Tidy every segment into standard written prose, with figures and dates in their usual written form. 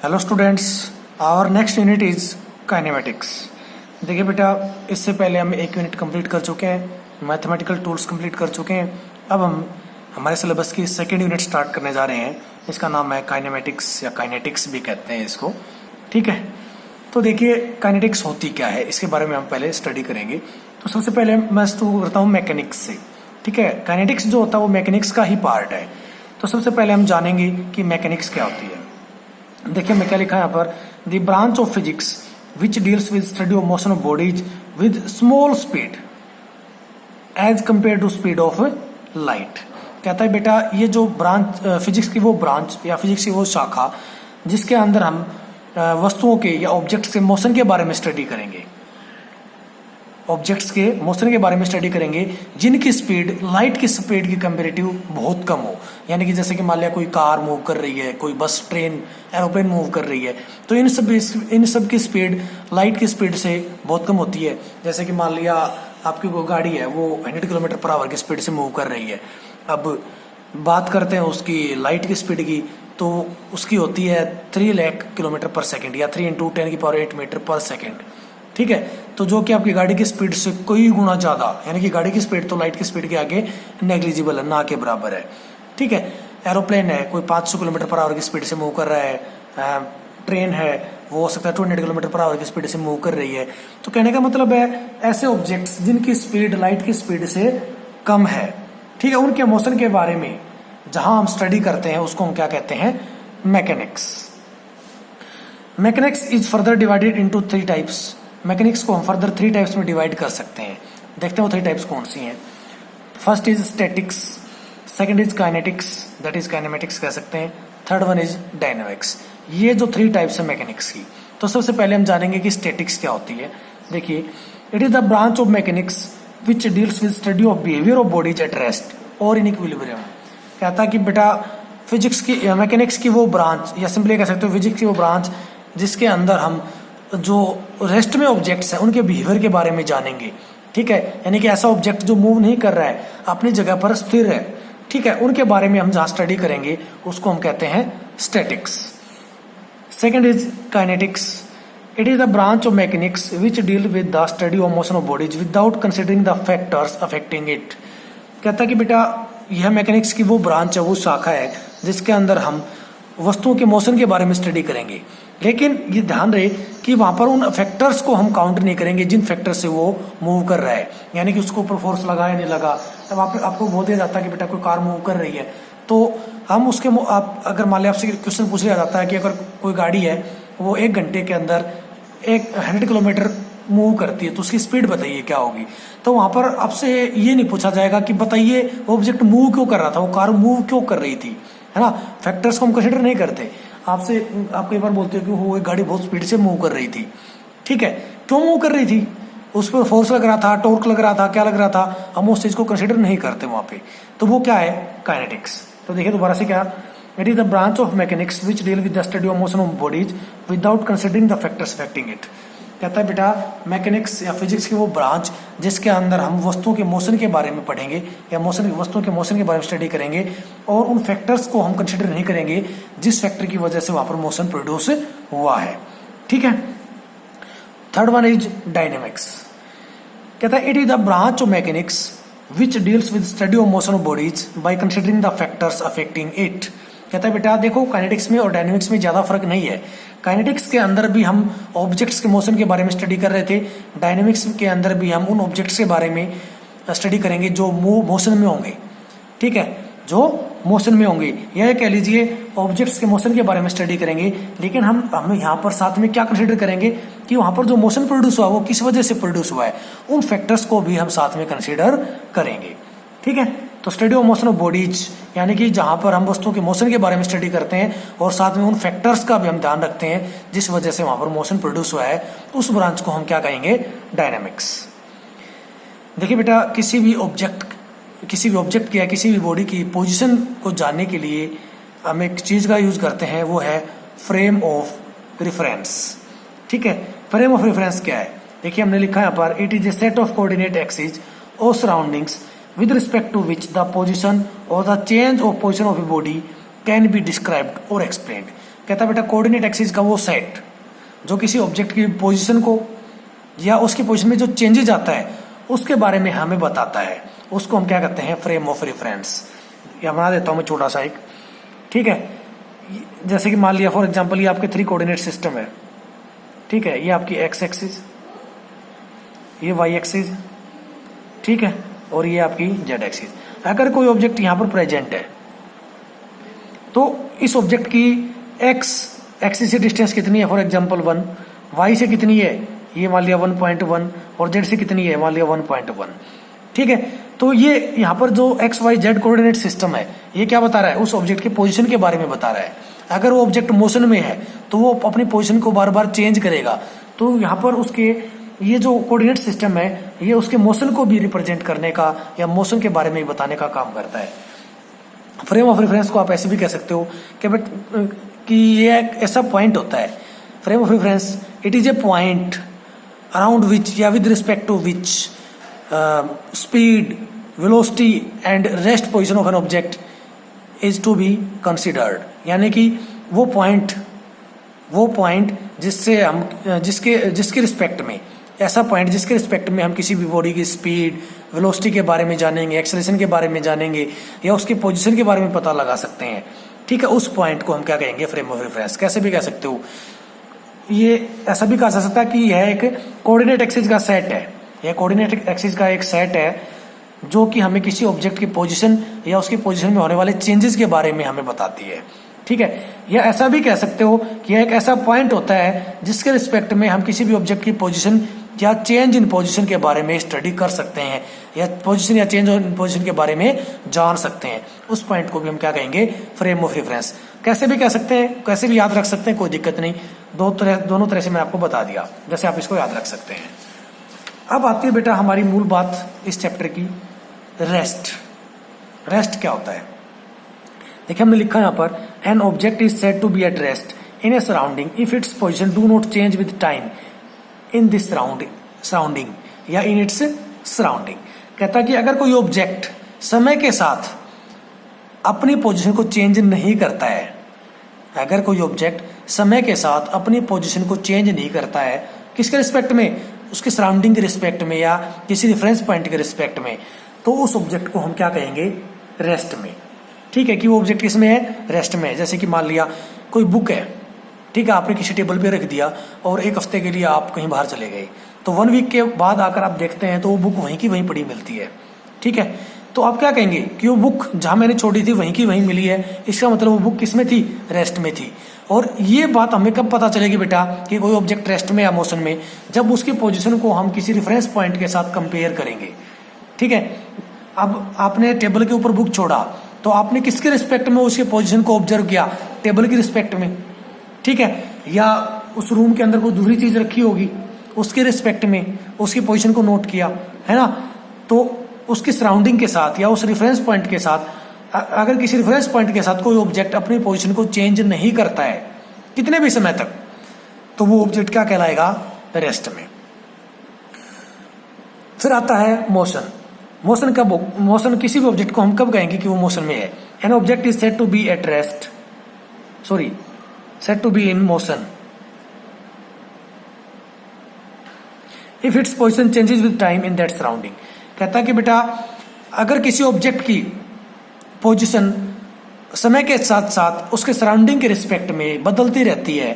Hello students, our next unit is kinematics. देखिए बेटा, इससे पहले हम एक यूनिट कंप्लीट कर चुके हैं, मैथमेटिकल टूल्स कंप्लीट कर चुके हैं। अब हम हमारे सिलेबस की सेकेंड यूनिट स्टार्ट करने जा रहे हैं। इसका नाम है काइनेमेटिक्स या काइनेटिक्स भी कहते हैं इसको। ठीक है, तो देखिए काइनेटिक्स होती क्या है, इसके बारे में हम पहले स्टडी करेंगे। तो सबसे पहले मैं शुरू करता हूँ मैकेनिक्स से। ठीक है, काइनेटिक्स जो होता है वो मैकेनिक्स का ही पार्ट है। तो सबसे पहले हम जानेंगे कि मैकेनिक्स क्या होती है। देखिए मैं क्या लिखा है यहाँ पर, the branch of physics which deals with study of motion of bodies with small speed as compare to speed of light. कहता है बेटा ये जो ब्रांच फिजिक्स की वो ब्रांच या फिजिक्स की वो शाखा जिसके अंदर हम वस्तुओं के या ऑब्जेक्ट्स के मोशन के बारे में स्टडी करेंगे, ऑब्जेक्ट्स के मोशन के बारे में स्टडी करेंगे जिनकी स्पीड लाइट की स्पीड की कंपेरेटिव बहुत कम हो। यानी कि जैसे कि मान लिया कोई कार मूव कर रही है, कोई बस, ट्रेन, एरोप्लेन मूव कर रही है, तो इन सब की स्पीड लाइट की स्पीड से बहुत कम होती है। जैसे कि मान लिया आपकी कोई गाड़ी है, वो 100 किलोमीटर पर आवर की स्पीड से मूव कर रही है। अब बात करते हैं उसकी लाइट की स्पीड की, तो उसकी होती है 3 लाख किलोमीटर पर सेकेंड या 3 × 10⁸ मीटर पर सेकेंड। ठीक है, तो जो कि आपकी गाड़ी की स्पीड से कई गुना ज्यादा, यानी कि गाड़ी की स्पीड तो लाइट की स्पीड के आगे नेग्लिजिबल है, ना के बराबर है। ठीक है, एरोप्लेन है, कोई 500 किलोमीटर पर आवर की स्पीड से मूव कर रहा है, ट्रेन है वो हो सकता है 200 किलोमीटर पर आवर की स्पीड से मूव कर रही है। तो कहने का मतलब है ऐसे ऑब्जेक्ट्स जिनकी स्पीड लाइट की स्पीड से कम है, ठीक है, उनके मोशन के बारे में जहां हम स्टडी करते हैं उसको हम क्या कहते हैं, mechanics. Mechanics is further divided into 3 types. Mechanics को हम फर्दर 3 टाइप्स में डिवाइड कर सकते हैं। देखते हैं वो 3 टाइप्स कौन सी हैं। First is statics, second is kinetics, that is kinematics कह सकते हैं, थर्ड वन इज डायनेमिक्स। ये जो 3 टाइप्स है मैकेनिक्स की। तो सबसे पहले हम जानेंगे कि स्टैटिक्स क्या होती है। देखिए, it is the branch of mechanics which deals with study of behaviour of bodies at rest और इन इक्विलिब्रियम। कहता है कि बेटा फिजिक्स की मैकेनिक्स की वो ब्रांच, या सिंपली कह सकते हो फिजिक्स की वो ब्रांच जिसके अंदर हम जो रेस्ट में ऑब्जेक्ट्स हैं उनके बिहेवियर के बारे में जानेंगे। ठीक है, यानी कि ऐसा ऑब्जेक्ट जो मूव नहीं कर रहा है, अपनी जगह पर स्थिर है, ठीक है, उनके बारे में हम जहां स्टडी करेंगे उसको हम कहते हैं statics. Second is kinetics, it is the branch of mechanics which deal with the study of motion of bodies without considering the factors affecting it. कहता है कि बेटा यह मैकेनिक्स की वो ब्रांच है, वो शाखा है जिसके अंदर हम वस्तुओं के मोशन के बारे में स्टडी करेंगे, लेकिन ये ध्यान रहे कि वहां पर उन फैक्टर्स को हम काउंट नहीं करेंगे जिन फैक्टर से वो मूव कर रहा है। यानी कि उसको ऊपर फोर्स लगा या नहीं लगा। तब आपको बोल दिया जाता है कि बेटा कोई कार मूव कर रही है, तो हम उसके आप अगर मान लिया आपसे क्वेश्चन पूछ लिया जाता है कि अगर कोई गाड़ी है वो 1 घंटे के अंदर 100 किलोमीटर मूव करती है तो उसकी स्पीड बताइए क्या होगी। तो वहां पर आपसे ये नहीं पूछा जाएगा कि बताइए वो ऑब्जेक्ट मूव क्यों कर रहा था, वो कार मूव क्यों कर रही थी, है ना। फैक्टर्स को हम कंसिडर नहीं करते। आपसे आप कई बार बोलते हो कि वो एक गाड़ी बहुत स्पीड से मूव कर रही थी, ठीक है, क्यों मूव कर रही थी, उस पर फोर्स लग रहा था, टॉर्क लग रहा था, क्या लग रहा था, हम उस चीज को कंसिडर नहीं करते वहां पे। तो वो क्या है, काइनेटिक्स। तो देखिए दोबारा से क्या, it is the branch of mechanics which deal with the study of motion of bodies without considering the factors affecting it. कहता है बेटा मैकेनिक्स या फिजिक्स की वो ब्रांच जिसके अंदर हम वस्तुओं के मोशन के बारे में पढ़ेंगे या वस्तुओं के मोशन के बारे में स्टडी करेंगे और उन फैक्टर्स को हम कंसिडर नहीं करेंगे जिस फैक्टर की वजह से वहां पर मोशन प्रोड्यूस हुआ है। ठीक है, थर्ड वन इज डायनेमिक्स। कहता है it is the branch of mechanics which deals with study of motion of bodies by considering the factors affecting it. कहता है बेटा देखो काइनेटिक्स में और डायनेमिक्स में ज्यादा फर्क नहीं है। काइनेटिक्स के अंदर भी हम ऑब्जेक्ट्स के मोशन के बारे में स्टडी कर रहे थे, डायनेमिक्स के अंदर भी हम उन ऑब्जेक्ट्स के बारे में स्टडी करेंगे जो मोशन में होंगे। ठीक है, जो मोशन में होंगे, यह कह लीजिए ऑब्जेक्ट्स के मोशन के बारे में स्टडी करेंगे, लेकिन हम यहाँ पर साथ में क्या कंसिडर करेंगे कि वहां पर जो मोशन प्रोड्यूस हुआ वो किस वजह से प्रोड्यूस हुआ है, उन फैक्टर्स को भी हम साथ में कंसिडर करेंगे। ठीक है, तो study of motion of bodies यानी कि जहां पर हम वस्तुओं के मोशन के बारे में स्टडी करते हैं और साथ में उन फैक्टर्स का भी हम ध्यान रखते हैं जिस वजह से वहां पर मोशन प्रोड्यूस हुआ है, उस ब्रांच को हम क्या कहेंगे, डायनामिक्स। देखिए बेटा किसी भी ऑब्जेक्ट की या किसी भी बॉडी की पोजीशन को जानने के लिए हम एक चीज का यूज करते हैं, वो है फ्रेम ऑफ रेफरेंस। ठीक है, फ्रेम ऑफ रेफरेंस क्या है, देखिए हमने लिखा है यहाँ पर, it is A set of coordinate axis और surroundings with respect to which the position or the change of position of a body can be described or explained। कहता है बेटा कोऑर्डिनेट एक्सिस का वो सेट जो किसी ऑब्जेक्ट की position को या उसकी पोजीशन में जो चेंजेज आता है उसके बारे में हमें बताता है, उसको हम क्या कहते हैं, फ्रेम ऑफ रेफरेंस। या बना देता हूं मैं छोटा सा एक, ठीक है। जैसे कि मान लिया फॉर एग्जांपल ये आपके 3 कोऑर्डिनेट सिस्टम है, ठीक है। ये आपकी एक्स एक्सिस, ये वाई एक्सिस, ठीक है, और ये आपकी जेड एक्सिस। अगर कोई ऑब्जेक्ट यहां पर प्रेजेंट है तो इस ऑब्जेक्ट की एक्स एक्सिस से डिस्टेंस कितनी है, फॉर एग्जांपल 1, वाई से कितनी है, ये मान लिया 1.1, और जेड से कितनी है, मान लिया 1.1, ठीक है। तो ये यहाँ पर जो X Y Z coordinate system है ये क्या बता रहा है, उस ऑब्जेक्ट की पोजीशन के बारे में बता रहा है। अगर वो ऑब्जेक्ट मोशन में है तो वो अपनी पोजीशन को बार बार चेंज करेगा, तो यहाँ पर उसके ये जो कोऑर्डिनेट सिस्टम है ये उसके मोशन को भी रिप्रेजेंट करने का या मोशन के बारे में बताने का काम करता है। फ्रेम ऑफ रेफरेंस को आप ऐसे भी कह सकते हो कि ये एक ऐसा पॉइंट होता है, frame of reference it is a point around which या with respect to which speed, velocity and rest position of an object is to be considered. यानी कि वो पॉइंट जिससे हम जिसके रिस्पेक्ट में, ऐसा पॉइंट जिसके रिस्पेक्ट में हम किसी भी बॉडी की स्पीड, वेलोसिटी के बारे में जानेंगे, एक्सेलरेशन के बारे में जानेंगे या उसकी पोजीशन के बारे में पता लगा सकते हैं, ठीक है। उस पॉइंट को हम क्या कहेंगे, फ्रेम ऑफ रेफरेंस। कैसे भी कह सकते हो, ये ऐसा भी कहा जा सकता है कि यह एक कोऑर्डिनेट एक्सिस का सेट है, यह कोऑर्डिनेट एक्सिस का एक सेट है जो कि हमें किसी ऑब्जेक्ट की पोजीशन या उसकी पोजीशन में होने वाले चेंजेस के बारे में हमें बताती है, ठीक है। या ऐसा भी कह सकते हो कि यह एक ऐसा पॉइंट होता है जिसके रिस्पेक्ट में हम किसी भी ऑब्जेक्ट की पोजीशन या चेंज इन पोजीशन के बारे में स्टडी कर सकते हैं या पोजीशन या चेंज इन पोजीशन के बारे में जान सकते हैं। उस पॉइंट को भी हम क्या कहेंगे, फ्रेम ऑफ रेफरेंस। कैसे भी कह सकते हैं, कैसे भी याद रख सकते हैं, कोई दिक्कत नहीं। दोनों तरह से मैं आपको बता दिया, जैसे आप इसको याद रख सकते हैं। अब आती है बेटा हमारी मूल बात इस चैप्टर की, रेस्ट। रेस्ट क्या होता है, देखिए हमने लिखा यहाँ पर, an object is said to be at rest in a surrounding if its position do not change with time in this surrounding या इन इट्स सराउंडिंग। कहता है कि अगर कोई ऑब्जेक्ट समय के साथ अपनी पोजीशन को चेंज नहीं करता है, अगर कोई ऑब्जेक्ट समय के साथ अपनी पोजीशन को चेंज नहीं करता है, किसके रिस्पेक्ट में, उसके सराउंडिंग के रिस्पेक्ट में या किसी रेफरेंस पॉइंट के रिस्पेक्ट में, तो उस ऑब्जेक्ट को हम क्या कहेंगे, रेस्ट में, ठीक है। कि वो ऑब्जेक्ट किसमें है, रेस्ट में है। जैसे कि मान लिया कोई बुक है, ठीक है, आपने किसी टेबल पे रख दिया और 1 हफ्ते के लिए आप कहीं बाहर चले गए, तो 1 वीक के बाद आकर आप देखते हैं तो वो बुक वहीं की वहीं पड़ी मिलती है, ठीक है। तो आप क्या कहेंगे कि वो बुक जहां मैंने छोड़ी थी वहीं की वहीं मिली है, इसका मतलब वो बुक किसमें थी, रेस्ट में थी। और ये बात हमें कब पता चलेगी बेटा कि कोई ऑब्जेक्ट रेस्ट में या मोशन में, जब उसकी पोजीशन को हम किसी रेफरेंस पॉइंट के साथ कंपेयर करेंगे, ठीक है। अब आपने टेबल के ऊपर बुक छोड़ा तो आपने किसके रिस्पेक्ट में उसकी पोजीशन को ऑब्जर्व किया, टेबल की रिस्पेक्ट में, ठीक है। या उस रूम के अंदर कोई दूसरी चीज रखी होगी उसके रिस्पेक्ट में उसकी पोजीशन को नोट किया, है ना। तो उसकी सराउंडिंग के साथ या उस रेफरेंस पॉइंट के साथ, अगर किसी रेफरेंस पॉइंट के साथ कोई ऑब्जेक्ट अपनी पोजीशन को चेंज नहीं करता है कितने भी समय तक, तो वो ऑब्जेक्ट क्या कहलाएगा, रेस्ट में। फिर आता है मोशन। मोशन कब, मोशन किसी भी ऑब्जेक्ट को हम कब कहेंगे कि वो मोशन में है। An object is said to be at rest, sorry said to be in motion if its position changes with time in that surrounding. कहता है कि बेटा अगर किसी ऑब्जेक्ट की पोजीशन समय के साथ साथ उसके सराउंडिंग के रिस्पेक्ट में बदलती रहती है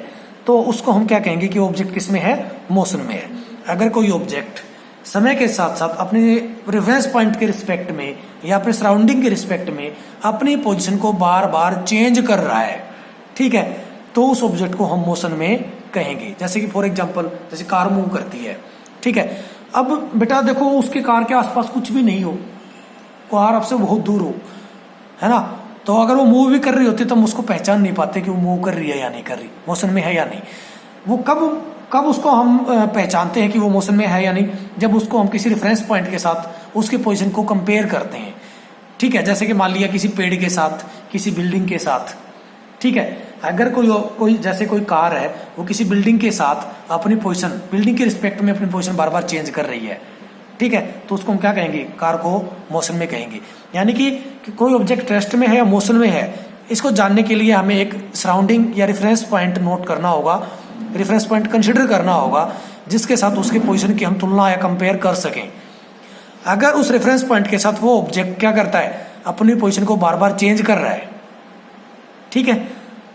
तो उसको हम क्या कहेंगे कि ऑब्जेक्ट किस में है, मोशन में है। अगर कोई ऑब्जेक्ट समय के साथ साथ अपने रेफरेंस पॉइंट के रिस्पेक्ट में या अपने सराउंडिंग के रिस्पेक्ट में अपनी पोजीशन को बार बार चेंज कर रहा है, ठीक है, तो उस ऑब्जेक्ट को हम मोशन में कहेंगे। जैसे कि फॉर एग्जांपल जैसे कार मूव करती है, ठीक है। अब बेटा देखो उसके कार के आसपास कुछ भी नहीं हो, कार आपसे बहुत दूर हो, है ना, तो अगर वो मूव भी कर रही होती तो हम उसको पहचान नहीं पाते कि वो मूव कर रही है या नहीं कर रही, मोशन में है या नहीं। वो कब उसको हम पहचानते हैं कि वो मोशन में है या नहीं, जब उसको हम किसी रेफरेंस पॉइंट के साथ उसकी पोजीशन को कंपेयर करते हैं, ठीक है। जैसे कि मान लिया किसी पेड़ के साथ, किसी बिल्डिंग के साथ, ठीक है। अगर कोई जैसे कोई कार है वो किसी बिल्डिंग के साथ अपनी पोजीशन, बिल्डिंग के रिस्पेक्ट में अपनी पोजीशन बार बार चेंज कर रही है, ठीक है, तो उसको हम क्या कहेंगे, कार को मोशन में कहेंगे। यानी कि कोई ऑब्जेक्ट रेस्ट में है या मोशन में है, इसको जानने के लिए हमें एक सराउंडिंग या रेफरेंस पॉइंट नोट करना होगा, रेफरेंस पॉइंट कंसिडर करना होगा, जिसके साथ उसके पोजीशन की हम तुलना या कंपेयर कर सकें। अगर उस रेफरेंस पॉइंट के साथ वो ऑब्जेक्ट क्या करता है, अपनी पोजीशन को बार बार चेंज कर रहा है, ठीक है,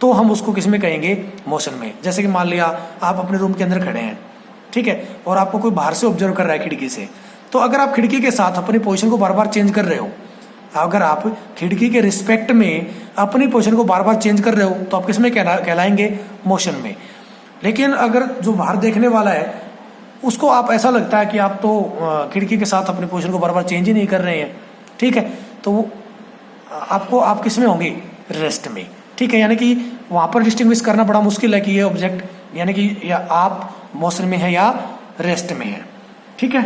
तो हम उसको किस में कहेंगे, मोशन में। जैसे कि मान लिया आप अपने रूम के अंदर खड़े हैं, ठीक है, और आपको कोई बाहर से ऑब्जर्व कर रहा है खिड़की से, तो अगर आप खिड़की के साथ अपनी पोजीशन को बार बार चेंज कर रहे हो, अगर आप खिड़की के रिस्पेक्ट में अपनी पोजीशन को बार बार चेंज कर रहे हो, तो आप किस में कहलाएंगे, मोशन में। लेकिन अगर जो बाहर देखने वाला है उसको आप ऐसा लगता है कि आप तो खिड़की के साथ अपनी पोजीशन को बार बार चेंज ही नहीं कर रहे हैं, ठीक है, तो आप किस में होंगे, रेस्ट में, ठीक है। यानी कि वहां पर डिस्टिंग्विश करना बड़ा मुश्किल है कि ये ऑब्जेक्ट यानी कि या आप मोशन में है या रेस्ट में है, ठीक है।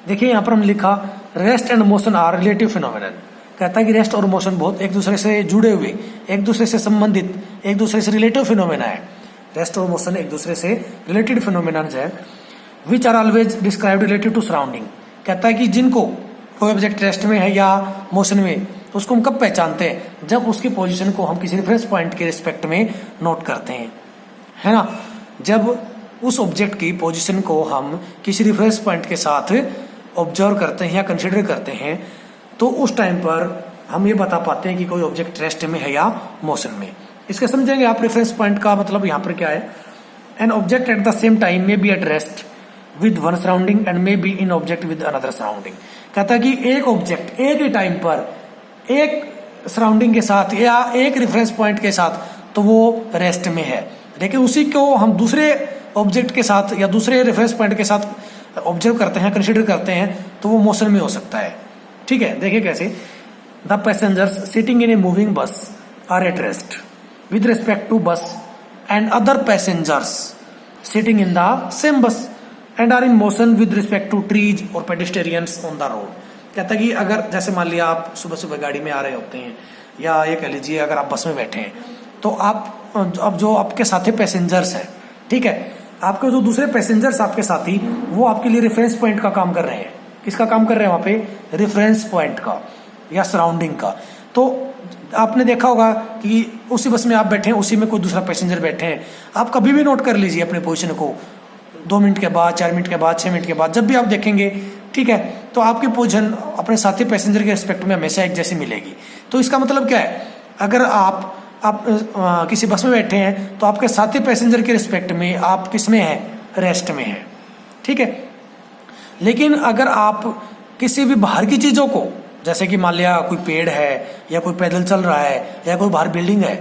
देखिए यहाँ पर हम लिखा rest and motion are relative phenomenon. कहता है कि रेस्ट और मोशन बहुत एक दूसरे से जुड़े हुए, एक दूसरे से संबंधित, एक दूसरे से रिलेटिव फिनोमिना है। रेस्ट और मोशन एक दूसरे से रिलेटेड फिनोमिना है, which are always described relative to surrounding. कहता है कि जिनको कोई ऑब्जेक्ट रेस्ट में है या मोशन में, तो उसको हम कब पहचानते हैं, जब उसकी पोजीशन को हम किसी रेफरेंस पॉइंट के रिस्पेक्ट में नोट करते हैं, है ना। जब उस ऑब्जेक्ट की पोजीशन को हम किसी रेफरेंस पॉइंट के साथ ऑब्जर्व करते हैं या कंसिडर करते हैं, तो उस टाइम पर हम ये बता पाते हैं कि कोई ऑब्जेक्ट रेस्ट में है या मोशन में। इसका समझेंगे आप रेफरेंस पॉइंट का मतलब यहाँ पर क्या है। An object at the same time may be at rest with one surrounding and may be in object with another surrounding. कहता है कि एक ऑब्जेक्ट एक ही टाइम पर एक सराउंडिंग के साथ या एक रेफरेंस पॉइंट के साथ तो वो रेस्ट में है, लेकिन उसी को हम दूसरे ऑब्जेक्ट के साथ या दूसरे रेफरेंस पॉइंट के साथ ऑब्जर्व करते हैं, कंसिडर करते हैं, तो वो मोशन में हो सकता है, ठीक है। देखिए कैसे, the passengers sitting in a moving bus are at rest with respect to bus and other passengers sitting in the same bus and are in motion with respect to trees or pedestrians on the road। कहता है कि अगर जैसे मान लिया आप सुबह सुबह गाड़ी में आ रहे होते हैं, या ये कह लीजिए अगर आप बस में बैठे हैं, तो आप अब जो आपके साथी पैसेंजर्स हैं, ठीक है, आपके जो दूसरे पैसेंजर्स आपके साथी, वो आपके लिए रेफरेंस पॉइंट का काम कर रहे हैं। किसका काम कर रहे हैं वहां पे, रेफरेंस पॉइंट का या सराउंडिंग का। तो आपने देखा होगा कि उसी बस में आप बैठे हैं, उसी में कोई दूसरा पैसेंजर बैठे हैं, आप कभी भी नोट कर लीजिए अपने पोजीशन को, 2 मिनट के बाद, 4 मिनट के बाद, 6 मिनट के बाद, जब भी आप देखेंगे, ठीक है, तो आपकी पोजीशन अपने साथी पैसेंजर के रिस्पेक्ट में हमेशा एक जैसी मिलेगी। तो इसका मतलब क्या है, अगर आप किसी बस में बैठे हैं तो आपके साथी पैसेंजर के रिस्पेक्ट में आप किस में है, रेस्ट में है, ठीक है। लेकिन अगर आप किसी भी बाहर की चीजों को, जैसे कि मान लिया कोई पेड़ है या कोई पैदल चल रहा है या कोई बाहर बिल्डिंग है,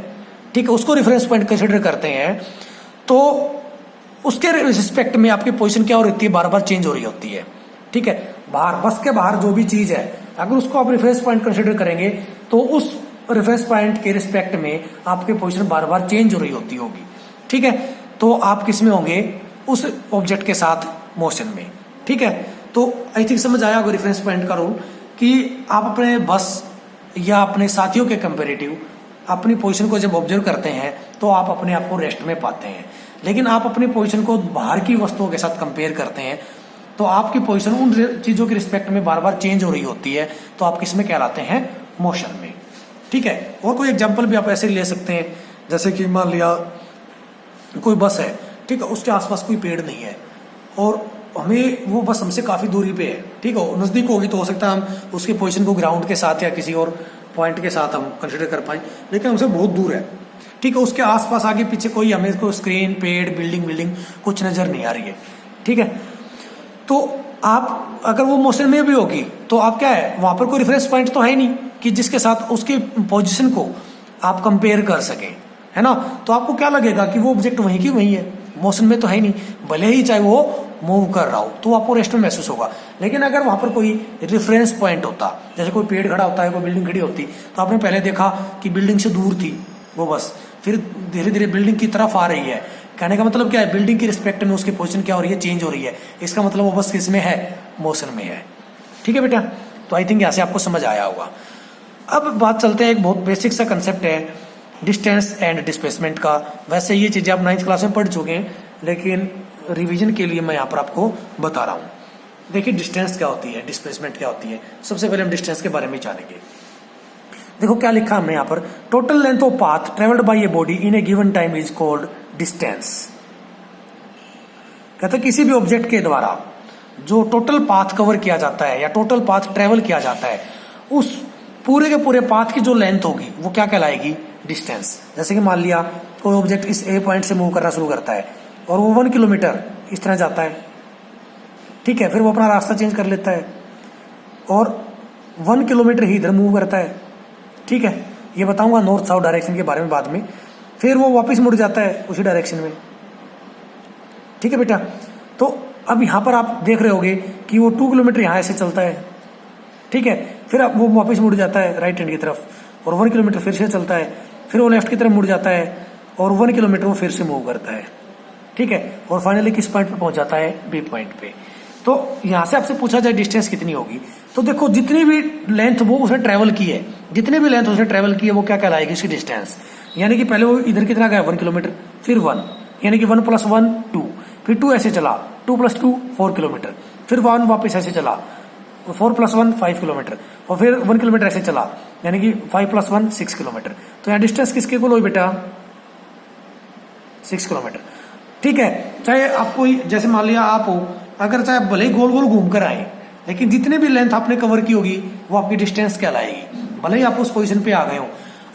ठीक है, उसको रेफरेंस पॉइंट कंसिडर करते हैं, तो उसके रिस्पेक्ट में आपकी पोजीशन क्या हो रही है, बार बार चेंज हो रही होती है, ठीक है। बाहर बस के बाहर जो भी चीज है, अगर उसको आप रेफरेंस पॉइंट कंसिडर करेंगे, तो उस रेफरेंस पॉइंट के रिस्पेक्ट में आपकी पोजीशन बार बार चेंज हो रही होती होगी, ठीक है। तो आप किस में होंगे, उस ऑब्जेक्ट के साथ मोशन में, ठीक है। तो आई थिंक समझ आया होगा रेफरेंस पॉइंट का रोल, कि आप अपने बस या अपने साथियों के कंपेरेटिव अपनी पोजीशन को जब ऑब्जर्व करते हैं, तो आप अपने आप को रेस्ट में पाते हैं। लेकिन आप अपनी पोजीशन को बाहर की वस्तुओं के साथ कंपेयर करते हैं, तो आपकी पोजीशन उन चीजों के रिस्पेक्ट में बार बार चेंज हो रही होती है, तो आप किस में कहलाते हैं, मोशन में, ठीक है। और कोई एग्जाम्पल भी आप ऐसे ले सकते हैं, जैसे कि मान लिया कोई बस है, ठीक है, उसके आसपास कोई पेड़ नहीं है और हमें वो बस हमसे काफी दूरी पे है, ठीक है, नजदीक होगी तो हो सकता है हम उसकी पोजीशन को ग्राउंड के साथ या किसी और पॉइंट के साथ हम कंसिडर कर पाए, लेकिन हमसे बहुत दूर है, ठीक है। उसके आसपास आगे पीछे कोई हमें कोई स्क्रीन, पेड़, बिल्डिंग कुछ नजर नहीं आ रही है, ठीक है। तो आप अगर वो मोशन में भी होगी, तो आप क्या है, वहां पर कोई रेफरेंस पॉइंट तो है नहीं कि जिसके साथ उसकी पोजीशन को आप कंपेयर कर सके, है ना। तो आपको क्या लगेगा कि वो ऑब्जेक्ट वहीं की वहीं है, मोशन में तो है नहीं, भले ही चाहे वो मूव कर रहा हो, तो आपको रेस्ट में महसूस होगा। लेकिन अगर वहां पर कोई रेफरेंस पॉइंट होता, जैसे कोई पेड़ खड़ा होता है, कोई बिल्डिंग खड़ी होती, तो आपने पहले देखा कि बिल्डिंग से दूर थी वो बस, फिर धीरे धीरे बिल्डिंग की तरफ आ रही है। कहने का मतलब क्या है, बिल्डिंग की रिस्पेक्ट में उसकी पोजीशन क्या हो रही है, चेंज हो रही है। इसका मतलब वो बस किस में है, मोशन में है, ठीक है बेटा। तो आई थिंक यहाँ से आपको समझ आया होगा। अब बात चलते हैं, एक बहुत बेसिक सा कंसेप्ट है डिस्टेंस एंड डिस्प्लेसमेंट का। वैसे ये चीजें आप 9th क्लास में पढ़ चुके हैं, लेकिन रिवीजन के लिए मैं यहाँ पर आपको बता रहा हूँ। देखिए डिस्टेंस क्या होती है, डिस्प्लेसमेंट क्या होती है। सबसे पहले हम डिस्टेंस के बारे में जानेंगे। देखो क्या लिखा हमने यहाँ पर, total length of path travelled by a body in A given time is called distance. कहते हैं किसी भी ऑब्जेक्ट के द्वारा जो टोटल पाथ कवर किया जाता है या टोटल पाथ ट्रेवल किया जाता है, उस पूरे के पूरे पाथ की जो लेंथ होगी वो क्या कहलाएगी, डिस्टेंस। जैसे कि मान लिया कोई ऑब्जेक्ट इस ए पॉइंट से मूव करना शुरू करता है और वो 1 किलोमीटर इस तरह जाता है, ठीक है, फिर वो अपना रास्ता चेंज कर लेता है और 1 किलोमीटर ही इधर मूव करता है, ठीक है, ये बताऊंगा नॉर्थ साउथ डायरेक्शन के बारे में बाद में। फिर वो वापस मुड़ जाता है उसी डायरेक्शन में, ठीक है बेटा। तो अब यहाँ पर आप देख रहे होगे कि वो 2 किलोमीटर यहाँ ऐसे चलता है, ठीक है, फिर अब वो वापस मुड़ जाता है राइट हैंड की तरफ और 1 किलोमीटर फिर से चलता है, फिर वो लेफ्ट की तरफ मुड़ जाता है और 1 किलोमीटर वो फिर से मूव करता है, ठीक है, और फाइनली किस पॉइंट पे पहुंच जाता है, बी पॉइंट पे। तो यहाँ से आपसे पूछा जाए डिस्टेंस कितनी होगी, तो देखो जितनी भी लेंथ वो उसने ट्रेवल की है, जितनी भी लेंथ उसने ट्रेवल की है वो क्या कहलाएगी, उसकी डिस्टेंस। यानी कि पहले वो इधर कितना गया 1 किलोमीटर, फिर 1, यानी कि 1 + 1 2, फिर 2 ऐसे चला, 2 + 2 4 किलोमीटर, फिर 1 वापस ऐसे चला, 4 + 1 5 किलोमीटर, और फिर 1 किलोमीटर ऐसे चला, यानी कि 5 + 1 6 किलोमीटर। तो यहाँ डिस्टेंस किसके इक्वल हुई बेटा, 6 किलोमीटर, ठीक है। चाहे आपको जैसे मान लिया आप हो, अगर चाहे भले ही गोल गोल घूम कर आए, लेकिन जितने भी लेंथ आपने कवर की होगी वो आपकी डिस्टेंस कहलाएगी। भले ही आप उस पोजीशन पे आ गए हो,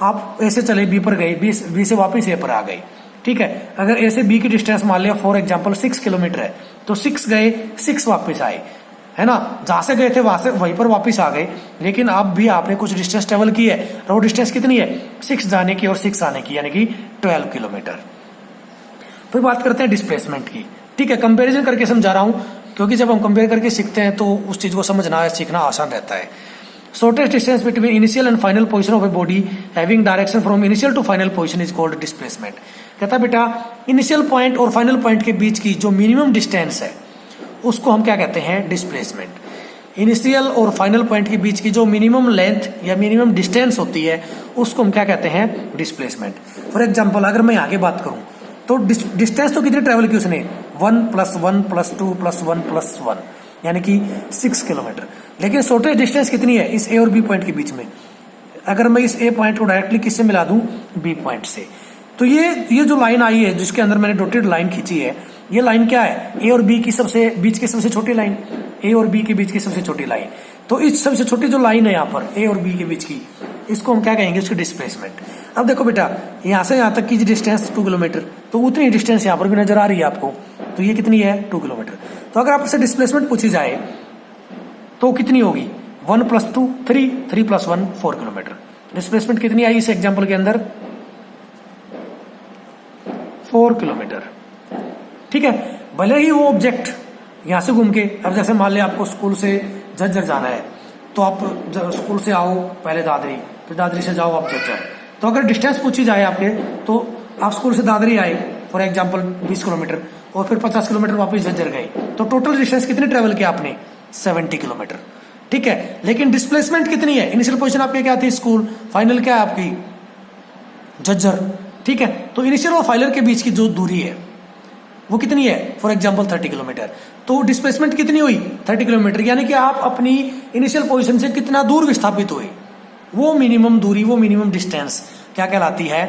आप ऐसे चले बी पर गए, बी से वापस ए पर आ गए, ठीक है। अगर ए से बी की डिस्टेंस मान लिया फॉर एग्जांपल 6 किलोमीटर है, तो 6 गए 6 वापस आए, है ना, जहां से गए थे वहां से वहीं पर वापस आ गए, लेकिन अब भी आपने कुछ डिस्टेंस ट्रेवल की है, और वो डिस्टेंस कितनी है, 6 जाने की और 6 आने की, यानी कि 12 किलोमीटर। फिर बात करते हैं डिस्प्लेसमेंट की, ठीक है, कंपैरिजन करके समझा रहा हूं, क्योंकि जब हम कंपेयर करके सीखते हैं तो उस चीज को समझना सीखना आसान रहता है। Shortest distance between initial and final position of a body having direction from initial to final position is called displacement. कहता है बेटा इनिशियल पॉइंट और फाइनल पॉइंट के बीच की जो मिनिमम डिस्टेंस है उसको हम क्या कहते हैं, डिस्प्लेसमेंट। इनिशियल और फाइनल पॉइंट के बीच की जो मिनिमम लेंथ या मिनिमम डिस्टेंस होती है उसको हम क्या कहते हैं, डिस्प्लेसमेंट। फॉर एग्जाम्पल अगर मैं आगे बात करूं तो डिस्टेंस तो कितनी ट्रेवल की उसने, 1 + 1 + 2 + 1 + 1, यानी कि 6 किलोमीटर। लेकिन शॉर्टेस्ट डिस्टेंस कितनी है इस ए और बी पॉइंट के बीच में, अगर मैं इस ए पॉइंट को डायरेक्टली किससे मिला दूं, बी पॉइंट से, तो ये जो लाइन आई है जिसके अंदर मैंने डॉटेड लाइन खींची है, ये लाइन क्या है, ए और बी की सबसे बीच की सबसे छोटी लाइन, ए और बी के बीच की सबसे छोटी लाइन। तो इस सबसे छोटी जो लाइन है यहाँ पर ए और बी के बीच की, इसको हम क्या कहेंगे, उसकी डिस्प्लेसमेंट। अब देखो बेटा यहाँ से यहाँ तक की डिस्टेंस 2 किलोमीटर, तो उतनी डिस्टेंस यहाँ पर भी नजर आ रही है आपको, तो ये कितनी है, 2 किलोमीटर। तो अगर आपसे डिस्प्लेसमेंट पूछी जाए तो कितनी होगी, 1 + 2 3, 3 + 1 4 किलोमीटर। डिस्प्लेसमेंट कितनी आई इस एग्जाम्पल के अंदर, 4 किलोमीटर, ठीक है। भले ही वो ऑब्जेक्ट यहां से घूम के, अब जैसे मान लिया आपको स्कूल से झज्जर जाना है, तो आप स्कूल से आओ पहले दादरी, फिर दादरी से जाओ आप झज्जर, तो अगर डिस्टेंस पूछी जाए आपके, तो आप स्कूल से दादरी आए फॉर एग्जाम्पल 20 किलोमीटर और फिर 50 किलोमीटर वापस झज्जर गए, तो टोटल डिस्टेंस कितनी ट्रेवल किया आपने, 70 किलोमीटर, ठीक है। लेकिन डिस्प्लेसमेंट कितनी है, इनिशियल पोजीशन आपकी क्या थी, स्कूल, फाइनल क्या है आपकी, झज्जर, ठीक है। तो इनिशियल और फाइनल के बीच की जो दूरी है वो कितनी है, फॉर एग्जाम्पल 30 किलोमीटर। तो डिस्प्लेसमेंट कितनी हुई, 30 किलोमीटर, यानी कि आप अपनी इनिशियल पोजीशन से कितना दूर विस्थापित हुए, वो मिनिमम दूरी, वो मिनिमम डिस्टेंस क्या कहलाती है,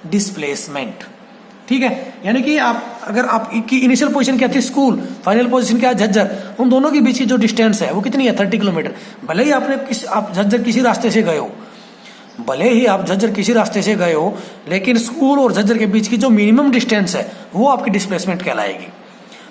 डिस्प्लेसमेंट, ठीक है। यानी कि आप अगर आपकी इनिशियल पोजीशन क्या थी स्कूल, फाइनल पोजीशन क्या है झज्जर, उन दोनों के बीच की जो डिस्टेंस है वो कितनी है, 30 किलोमीटर। भले ही आप झज्जर किसी रास्ते से गए हो, भले ही आप झज्जर किसी रास्ते से गए हो, लेकिन स्कूल और झज्जर के बीच की जो मिनिमम डिस्टेंस है वो आपकी डिस्प्लेसमेंट कहलाएगी।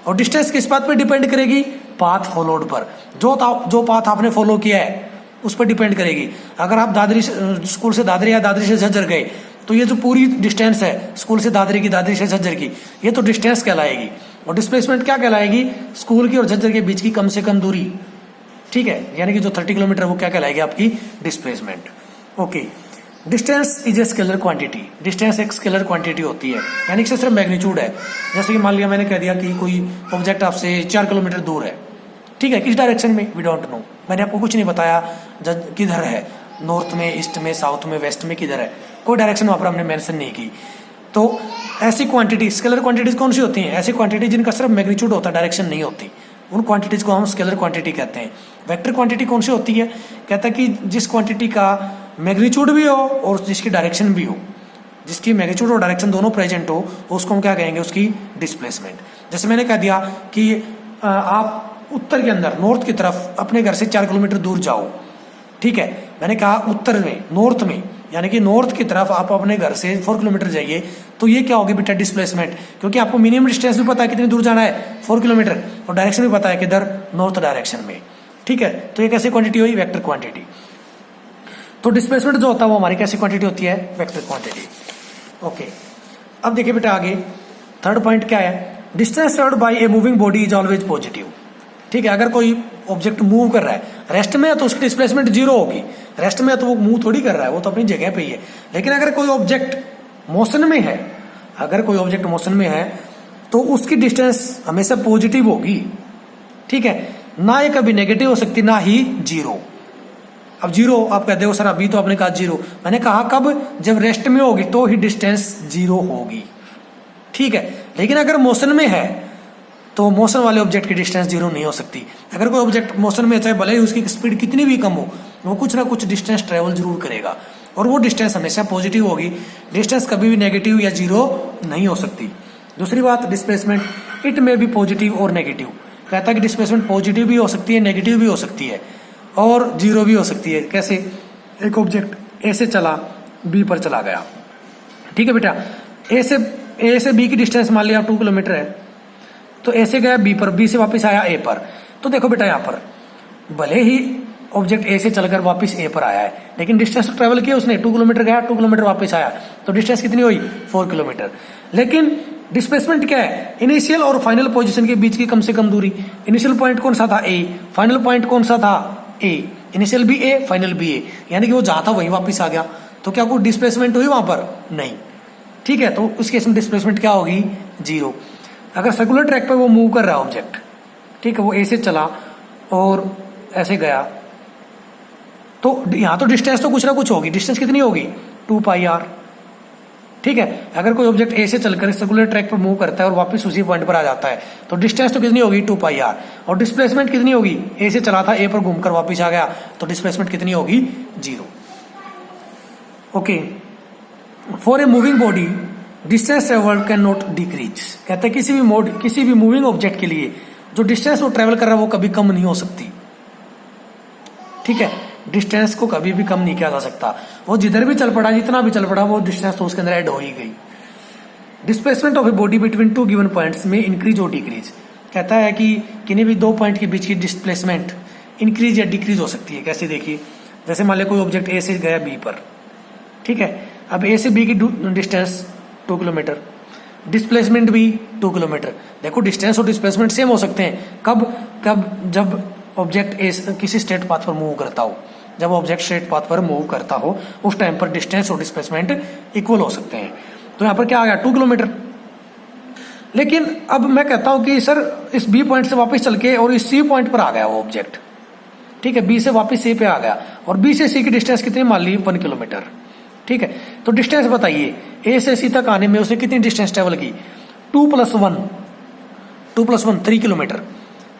और डिस्टेंस किस बात पर डिपेंड करेगी, पाथ फॉलोड पर, जो पाथ आपने फॉलो किया है उस पर डिपेंड करेगी। अगर आप दादरी स्कूल से दादरी या दादरी से झज्जर गए, तो ये जो पूरी डिस्टेंस है स्कूल से दादरी की, दादरी से झज्जर की, ये तो डिस्टेंस कहलाएगी। और डिस्प्लेसमेंट क्या कहलाएगी, स्कूल की और झज्जर के बीच की कम से कम दूरी, ठीक है, यानी कि जो 30 किलोमीटर वो क्या कहलाएगी, आपकी displacement. Okay, distance is a scalar quantity, distance एक स्केलर क्वांटिटी होती है, यानी कि सिर्फ मैग्नीट्यूड है। जैसे कि मान लिया मैंने कह दिया कि कोई ऑब्जेक्ट आपसे 4 किलोमीटर दूर है, ठीक है, किस डायरेक्शन में, वी डोंट नो, मैंने आपको कुछ नहीं बताया किधर है, नॉर्थ में, ईस्ट में, साउथ में, वेस्ट में, किधर है, कोई डायरेक्शन वहां पर हमने मेंशन नहीं की। तो ऐसी क्वांटिटी, स्केलर क्वांटिटीज कौन सी होती हैं, ऐसी क्वांटिटी जिनका सिर्फ मैग्नीट्यूड होता है, डायरेक्शन नहीं होती, उन क्वांटिटीज को हम स्केलर क्वांटिटी कहते हैं। वेक्टर क्वांटिटी कौन सी होती है, कहता है कि जिस क्वांटिटी का मैग्नीट्यूड भी हो और जिसकी डायरेक्शन भी हो, जिसकी मैग्नीट्यूड और डायरेक्शन दोनों प्रेजेंट हो, उसको हम क्या कहेंगे, उसकी डिस्प्लेसमेंट। जैसे मैंने कह दिया कि आप उत्तर के अंदर नॉर्थ की तरफ अपने घर से 4 किलोमीटर दूर जाओ, ठीक है, मैंने कहा उत्तर में, नॉर्थ में, यानी कि नॉर्थ की तरफ आप अपने घर से 4 किलोमीटर जाइए, तो ये क्या होगी बेटा, डिस्प्लेसमेंट, क्योंकि आपको मिनिमम डिस्टेंस भी पता है कितनी दूर जाना है, 4 किलोमीटर, और डायरेक्शन भी पता है किधर, नॉर्थ डायरेक्शन में, ठीक है। तो ये कैसी क्वांटिटी हुई, वेक्टर क्वांटिटी। तो डिस्प्लेसमेंट जो होता है वो हमारी कैसी क्वांटिटी होती है, वेक्टर क्वांटिटी। ओके, अब देखिए बेटा आगे थर्ड पॉइंट क्या है, distance travelled bye a moving body is always positive, ठीक है। अगर कोई ऑब्जेक्ट मूव कर रहा है, रेस्ट में है तो उसकी डिस्प्लेसमेंट जीरो होगी, रेस्ट में है तो वो मूव थोड़ी कर रहा है, वो तो अपनी जगह पे ही है। लेकिन अगर कोई ऑब्जेक्ट मोशन में है, अगर कोई ऑब्जेक्ट मोशन में है तो उसकी डिस्टेंस हमेशा पॉजिटिव होगी, ठीक है, ना ये कभी नेगेटिव हो सकती, ना ही जीरो। अब जीरो आप कहते हो सर अभी तो आपने कहा जीरो, मैंने कहा कब, जब रेस्ट में होगी तो ही डिस्टेंस जीरो होगी, ठीक है। लेकिन अगर मोशन में है तो मोशन वाले ऑब्जेक्ट की डिस्टेंस जीरो नहीं हो सकती। अगर कोई ऑब्जेक्ट मोशन में, चाहे भले ही उसकी स्पीड कितनी भी कम हो, वो कुछ ना कुछ डिस्टेंस ट्रेवल जरूर करेगा, और वो डिस्टेंस हमेशा पॉजिटिव होगी, डिस्टेंस कभी भी नेगेटिव या जीरो नहीं हो सकती। दूसरी बात, डिस्प्लेसमेंट इट में भी पॉजिटिव और नेगेटिव, कहता है कि डिस्प्लेसमेंट पॉजिटिव भी हो सकती है, नेगेटिव भी हो सकती है, और जीरो भी हो सकती है। कैसे, एक ऑब्जेक्ट ए से चला बी पर चला गया, ठीक है बेटा, ए से बी की डिस्टेंस मान लिया 2 किलोमीटर है, तो ए से गया बी पर, बी से वापस आया ए पर। तो देखो बेटा यहाँ पर भले ही ऑब्जेक्ट ए से चलकर वापस ए पर आया है, लेकिन डिस्टेंस तो ट्रेवल किया उसने, 2 किलोमीटर गया, 2 किलोमीटर वापस आया, तो डिस्टेंस कितनी हुई, 4 किलोमीटर। लेकिन डिस्प्लेसमेंट क्या है, इनिशियल और फाइनल पोजीशन के बीच की कम से कम दूरी। इनिशियल पॉइंट कौन सा था, ए, फाइनल पॉइंट कौन सा था, ए, इनिशियल भी ए, फाइनल भी ए, यानी कि वो जहां था वहीं वापस आ गया। तो क्या कोई डिस्प्लेसमेंट हुई वहां पर, नहीं, ठीक है। तो उस केस में डिस्प्लेसमेंट क्या होगी, जीरो। अगर सर्कुलर ट्रैक पर वो मूव कर रहा है ऑब्जेक्ट, ठीक है, वो ए से चला और ऐसे गया, तो यहां तो डिस्टेंस तो कुछ ना कुछ होगी, डिस्टेंस कितनी होगी, 2πr, ठीक है। अगर कोई ऑब्जेक्ट ए से चलकर सर्कुलर ट्रैक पर मूव करता है और वापस उसी पॉइंट पर आ जाता है, तो डिस्टेंस तो कितनी होगी, 2πr, और डिस्प्लेसमेंट कितनी होगी, ए से चला था, ए पर घूमकर वापस आ गया, तो डिस्प्लेसमेंट कितनी होगी, zero. Okay, for a moving body distance travelled can not decrease, कहते हैं किसी भी मूविंग ऑब्जेक्ट के लिए जो डिस्टेंस वो ट्रेवल कर रहा है वो कभी कम नहीं हो सकती, ठीक है। डिस्टेंस को कभी भी कम नहीं किया जा सकता, वो जिधर भी चल पड़ा, जितना भी चल पड़ा, वो डिस्टेंस तो उसके अंदर ऐड हो ही गई। Displacement of a body between 2 given points में इंक्रीज और डिक्रीज, कहता है कि किन्हीं भी 2 पॉइंट के बीच की डिस्प्लेसमेंट इंक्रीज या डिक्रीज हो सकती है। कैसे, देखिए, जैसे मान लिया कोई ऑब्जेक्ट ए से गया बी पर, ठीक है, अब ए से बी की डिस्टेंस 2 किलोमीटर, डिस्प्लेसमेंट भी 2 किलोमीटर। देखो डिस्टेंस और डिस्प्लेसमेंट सेम हो सकते हैं, कब जब ऑब्जेक्ट ए किसी स्ट्रेट पाथ पर मूव करता हो, जब ऑब्जेक्ट स्ट्रेट पाथ पर मूव करता हो उस टाइम पर डिस्टेंस और डिस्प्लेसमेंट इक्वल हो सकते हैं। तो यहाँ पर क्या आ गया, 2 किलोमीटर। लेकिन अब मैं कहता हूं कि सर इस बी पॉइंट से वापस चल के और इस सी पॉइंट पर आ गया वो ऑब्जेक्ट, ठीक है, बी से वापस सी पे आ गया, और बी से सी की डिस्टेंस कितनी मान ली, 1 किलोमीटर, ठीक है। तो डिस्टेंस बताइए, ए से सी तक आने में उसने कितनी डिस्टेंस ट्रेवल की, 2 + 1 3 किलोमीटर,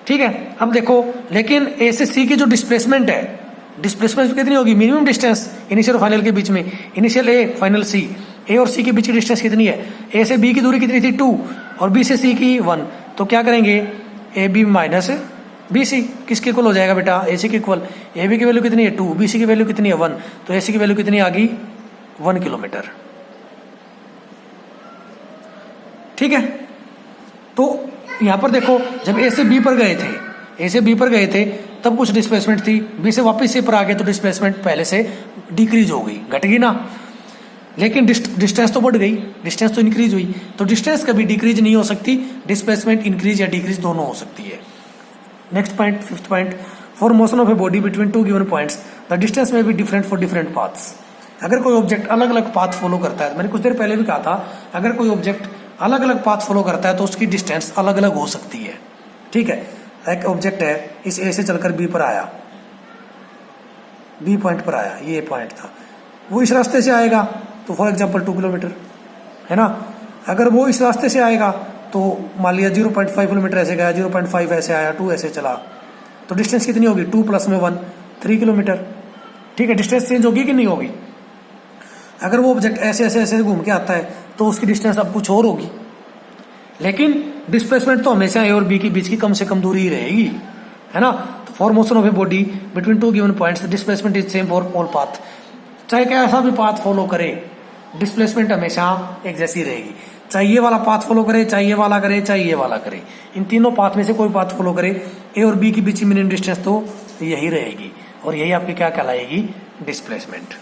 ठीक है। अब देखो, लेकिन ए से सी की जो डिस्प्लेसमेंट है, डिस्प्लेसमेंट कितनी होगी, मिनिमम डिस्टेंस इनिशियल और फाइनल के बीच में, इनिशियल ए फाइनल सी, ए और सी के बीच की डिस्टेंस कितनी है, ए से बी की दूरी कितनी थी, 2, और बी से सी की 1। तो क्या करेंगे, A B minus B C किसके इक्वल हो जाएगा बेटा, ए सी के इक्वल। ए बी की वैल्यू कितनी है, 2, बी सी की वैल्यू कितनी है, 1, तो ए सी की वैल्यू कितनी आ गई, 1 किलोमीटर, ठीक है। तो यहां पर देखो, जब ए से बी पर गए थे तब कुछ डिस्प्लेसमेंट थी, बी से वापस सी पर आ गए तो डिस्प्लेसमेंट पहले से डिक्रीज हो गई, घट गई ना। लेकिन डिस्टेंस तो बढ़ गई, डिस्टेंस तो इंक्रीज हुई, तो डिस्टेंस कभी डिक्रीज नहीं हो सकती, डिस्प्लेसमेंट इंक्रीज या डिक्रीज दोनों हो सकती है। Next point, 5th point, for motion of a body between 2 given points the distance may be different for different paths. अगर कोई ऑब्जेक्ट अलग अलग पाथ फॉलो करता है, मैंने कुछ देर पहले भी कहा था, अगर कोई ऑब्जेक्ट अलग अलग पाथ फॉलो करता है तो उसकी डिस्टेंस अलग अलग हो सकती है, ठीक है। एक ऑब्जेक्ट है, इस ए से चलकर बी पर आया, बी पॉइंट पर आया, ये पॉइंट था, वो इस रास्ते से आएगा तो फॉर एग्जांपल 2 किलोमीटर है ना। अगर वो इस रास्ते से आएगा तो मान लिया 0.5 किलोमीटर ऐसे गया, 0.5 ऐसे आया, 2 ऐसे चला, तो डिस्टेंस कितनी होगी, 2 + 1 3 किलोमीटर, ठीक है, डिस्टेंस चेंज होगी कि नहीं होगी? अगर वो ऑब्जेक्ट ऐसे ऐसे ऐसे घूम के आता है तो उसकी डिस्टेंस अब कुछ और होगी, लेकिन डिस्प्लेसमेंट तो हमेशा ए और बी के बीच की कम से कम दूरी ही रहेगी, है ना। तो for motion of a body between two given points displacement is same for all path. चाहे कैसा भी पाथ फॉलो करे, डिस्प्लेसमेंट हमेशा एक जैसी रहेगी। चाहे ये वाला पाथ फॉलो करे, चाहे ये वाला करे, चाहे ये वाला करे, इन तीनों पाथ में से कोई पाथ फॉलो करे, ए और बी के बीच की मिनिमम डिस्टेंस तो यही रहेगी, और यही आपकी क्या कहलाएगी? डिस्प्लेसमेंट।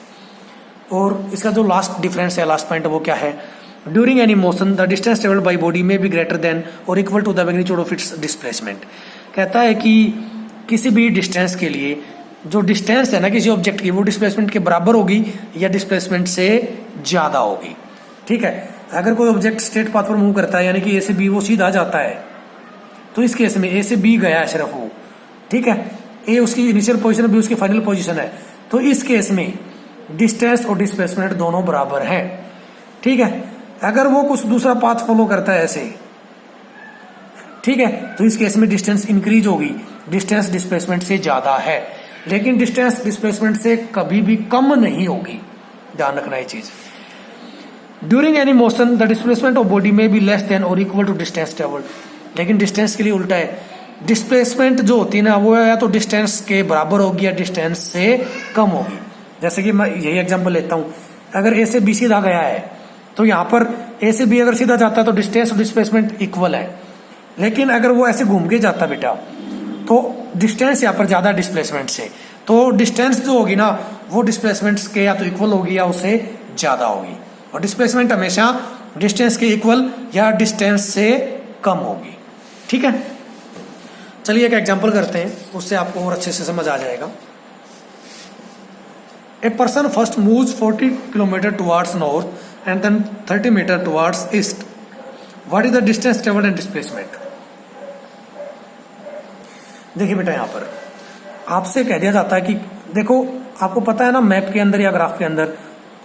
और इसका जो लास्ट डिफरेंस है, लास्ट पॉइंट, वो क्या है? During any motion the distance travelled by body में बी ग्रेटर देन और equal to the magnitude of its displacement. कहता है कि किसी भी डिस्टेंस के लिए जो डिस्टेंस है ना किसी ऑब्जेक्ट की, वो डिस्प्लेसमेंट के बराबर होगी या डिस्प्लेसमेंट से ज्यादा होगी। ठीक है, अगर कोई ऑब्जेक्ट स्ट्रेट पाथ पर मूव करता है, यानी कि ए से बी वो सीधा जाता है, तो इस केस में ए से बी गया है सिर्फ वो, ठीक है, ए उसकी इनिशियल पोजीशन, बी उसकी फाइनल पोजीशन है, तो इस केस में डिस्टेंस और डिस्प्लेसमेंट दोनों बराबर हैं। ठीक है, अगर वो कुछ दूसरा पाथ फॉलो करता है ऐसे, ठीक है, तो इस केस में डिस्टेंस इंक्रीज होगी, डिस्टेंस डिस्प्लेसमेंट से ज्यादा है, लेकिन डिस्टेंस डिस्प्लेसमेंट से कभी भी कम नहीं होगी, ध्यान रखना ये चीज। During any motion the displacement of body में बी लेस देन और इक्वल टू डिस्टेंस ट्रेवल्ड, लेकिन डिस्टेंस के लिए उल्टा है, डिस्प्लेसमेंट जो होती है ना वो या तो डिस्टेंस के बराबर होगी या डिस्टेंस से कम होगी। जैसे कि मैं यही एग्जांपल लेता हूं, अगर ए से बी सीधा गया है तो यहाँ पर ए से बी अगर सीधा जाता है तो डिस्टेंस और डिस्प्लेसमेंट इक्वल है, लेकिन अगर वो ऐसे घूम के जाता बेटा तो डिस्टेंस यहाँ पर ज्यादा डिस्प्लेसमेंट से, तो डिस्टेंस जो होगी ना वो डिस्प्लेसमेंट के या तो इक्वल होगी या उससे ज्यादा होगी, और डिस्प्लेसमेंट हमेशा डिस्टेंस के इक्वल या डिस्टेंस से कम होगी। ठीक है, चलिए एक एग्जांपल करते हैं, उससे आपको और अच्छे से समझ आ जाएगा। A person first moves 40 kilometre towards north and then 30 metre towards east, what is the distance travelled and displacement? देखिए बेटा, यहां पर आपसे कह दिया जाता है कि देखो, आपको पता है ना मैप के अंदर या ग्राफ के अंदर